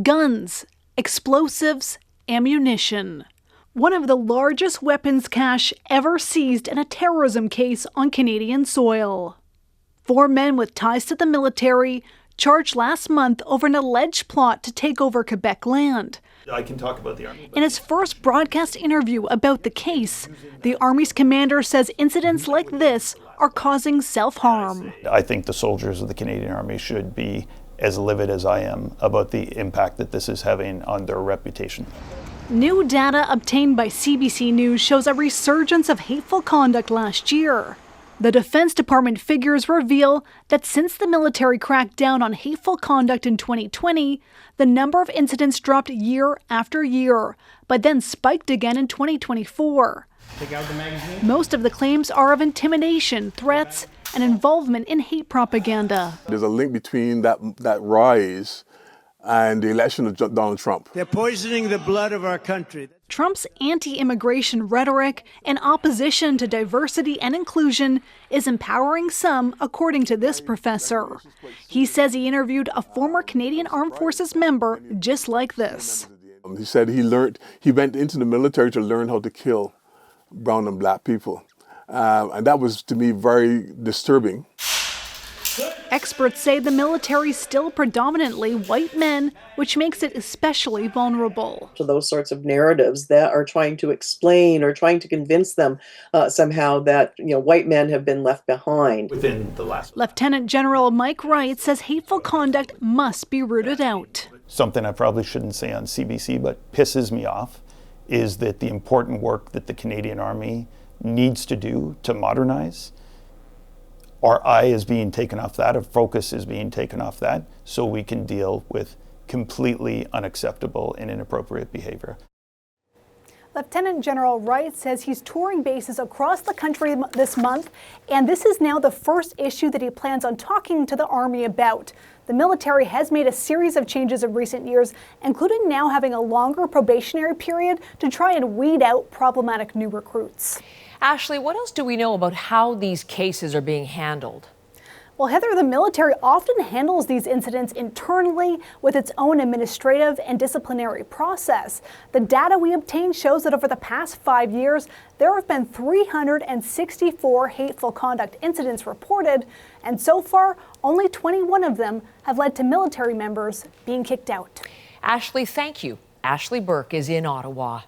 Guns, explosives, ammunition. One of the largest weapons cache ever seized in a terrorism case on Canadian soil. 4 men with ties to the military charged last month over an alleged plot to take over Quebec land. I can talk about the Army. In his first broadcast interview about the case, the Army's commander says incidents like this are causing self-harm. I think the soldiers of the Canadian Army should be as livid as I am about the impact that this is having on their reputation. New data obtained by CBC News shows a resurgence of hateful conduct last year. The Defense Department figures reveal that since the military cracked down on hateful conduct in 2020, the number of incidents dropped year after year, but then spiked again in 2024. Take out the magazine. Most of the claims are of intimidation, threats, and involvement in hate propaganda. There's a link between that rise and the election of Donald Trump. They're poisoning the blood of our country. Trump's anti-immigration rhetoric and opposition to diversity and inclusion is empowering some, according to this professor. He says he interviewed a former Canadian Armed Forces member just like this. He said he went into the military to learn how to kill brown and black people. And that was, to me, very disturbing. Experts say the military is still predominantly white men, which makes it especially vulnerable to those sorts of narratives that are trying to explain or trying to convince them somehow that white men have been left behind. Lieutenant General Mike Wright says hateful conduct must be rooted out. Something I probably shouldn't say on CBC, but pisses me off, is that the important work that the Canadian Army needs to do to modernize, our eye is being taken off that, our focus is being taken off that, so we can deal with completely unacceptable and inappropriate behavior. Lieutenant General Wright says he's touring bases across the country this month, and this is now the first issue that he plans on talking to the Army about. The military has made a series of changes in recent years, including now having a longer probationary period to try and weed out problematic new recruits. Ashley, what else do we know about how these cases are being handled? Well, Heather, the military often handles these incidents internally with its own administrative and disciplinary process. The data we obtained shows that over the past 5 years, there have been 364 hateful conduct incidents reported, and so far, only 21 of them have led to military members being kicked out. Ashley, thank you. Ashley Burke is in Ottawa.